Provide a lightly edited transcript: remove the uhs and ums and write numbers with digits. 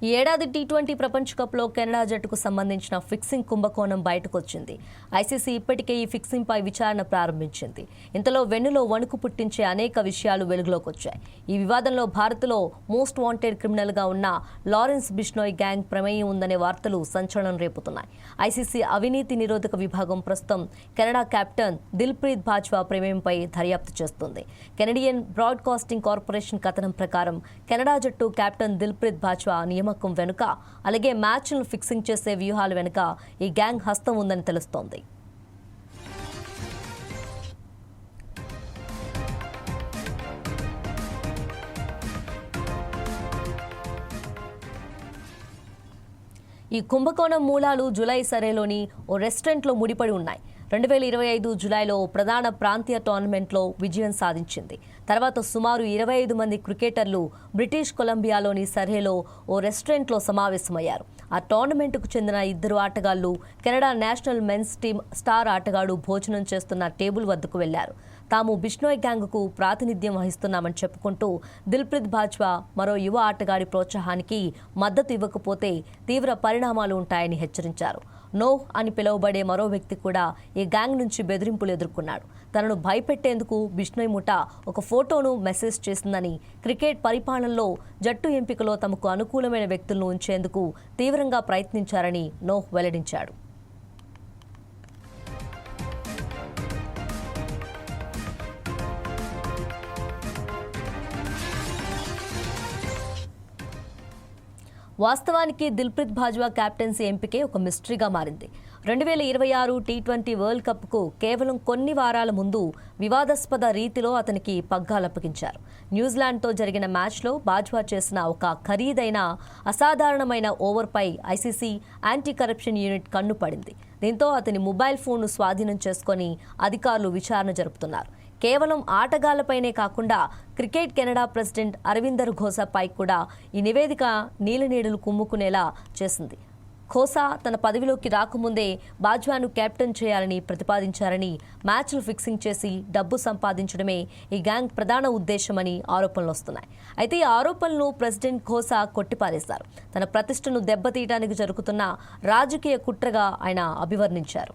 ఈ ఏడాది టీ20 ప్రపంచ కప్లో కెనడా జట్టుకు సంబంధించిన ఫిక్సింగ్ కుంభకోణం బయటకొచ్చింది. ఐసీసీ ఇప్పటికే ఈ ఫిక్సింగ్పై విచారణ ప్రారంభించింది. ఇంతలో వెన్నులో వణుకు పుట్టించే అనేక విషయాలు వెలుగులోకి వచ్చాయి. ఈ వివాదంలో భారత్లో మోస్ట్ వాంటెడ్ క్రిమినల్గా ఉన్న లారెన్స్ బిష్నోయ్ గ్యాంగ్ ప్రమేయం ఉందనే వార్తలు సంచలనం రేపుతున్నాయి. ఐసీసీ అవినీతి నిరోధక విభాగం ప్రస్తుతం కెనడా కెప్టెన్ దిల్ప్రీత్ బాజ్వా ప్రమేయంపై దర్యాప్తు చేస్తుంది. కెనడియన్ బ్రాడ్కాస్టింగ్ కార్పొరేషన్ కథనం ప్రకారం కెనడా జట్టు కెప్టెన్ దిల్ప్రీత్ బాజ్వా నియామకం వెనుక, అలాగే మ్యాచ్లను ఫిక్సింగ్ చేసే వ్యూహాల వెనుక ఈ గ్యాంగ్ హస్తం ఉందని తెలుస్తోంది. ఈ కుంభకోణం మూలాలు జులై సరేలోని ఓ రెస్టారెంట్లో ముడిపడి ఉన్నాయి. 2025 జులైలో ప్రధాన ప్రాంతీయ టోర్నమెంట్లో విజయం సాధించింది. తర్వాత సుమారు 25 మంది క్రికెటర్లు బ్రిటిష్ కొలంబియాలోని సర్హేలో ఓ రెస్టారెంట్లో సమావేశమయ్యారు. ఆ టోర్నమెంట్కు చెందిన 2 ఆటగాళ్లు Canada national men's team star ఆటగాడు భోజనం చేస్తున్న టేబుల్ వద్దకు వెళ్లారు. తాము బిష్నోయ్ గ్యాంగ్కు ప్రాతినిధ్యం వహిస్తున్నామని చెప్పుకుంటూ దిల్ప్రీత్ బాజ్వా మరో యువ ఆటగాడి ప్రోత్సాహానికి మద్దతు ఇవ్వకపోతే తీవ్ర పరిణామాలు ఉంటాయని హెచ్చరించారు. నోహ్ అని పిలువబడే మరో వ్యక్తి కూడా ఈ గ్యాంగ్ నుంచి బెదిరింపులు ఎదుర్కొన్నాడు. తనను భయపెట్టేందుకు బిష్నోయ్ ముఠా ఒక ఫోటోను మెసేజ్ చేసిందని, క్రికెట్ పరిపాలనలో జట్టు ఎంపికలో తమకు అనుకూలమైన వ్యక్తులను ఉంచేందుకు తీవ్రంగా ప్రయత్నించారని నోహ్ వెల్లడించాడు. వాస్తవానికి దిల్ప్రీత్ బాజ్వా కెప్టెన్సీ ఎంపికే ఒక మిస్టరీగా మారింది. 2026 టీ20 వరల్డ్ కప్కు కేవలం కొన్ని వారాల ముందు వివాదాస్పద రీతిలో అతనికి పగ్గాలప్పగించారు. న్యూజిలాండ్తో జరిగిన మ్యాచ్లో బాజ్వా చేసిన ఒక ఖరీదైన అసాధారణమైన ఓవర్పై ఐసీసీ యాంటీ కరప్షన్ యూనిట్ కన్ను పడింది. దీంతో అతని మొబైల్ ఫోన్ను స్వాధీనం చేసుకొని అధికారులు విచారణ జరుపుతున్నారు. కేవలం ఆటగాళ్లపైనే కాకుండా క్రికెట్ కెనడా ప్రెసిడెంట్ అరవిందర్ ఘోసాపై కూడా ఈ నివేదిక నీలనీడలు కుమ్ముకునేలా చేసింది. ఘోసా తన పదవిలోకి రాకముందే బాజ్వాను కెప్టెన్ చేయాలని ప్రతిపాదించారని, మ్యాచ్లు ఫిక్సింగ్ చేసి డబ్బు సంపాదించడమే ఈ గ్యాంగ్ ప్రధాన ఉద్దేశమని ఆరోపణలు వస్తున్నాయి. అయితే ఈ ఆరోపణలను ప్రెసిడెంట్ ఘోసా కొట్టిపారేశారు. తన ప్రతిష్టను దెబ్బతీయడానికి జరుగుతున్న రాజకీయ కుట్రగా ఆయన అభివర్ణించారు.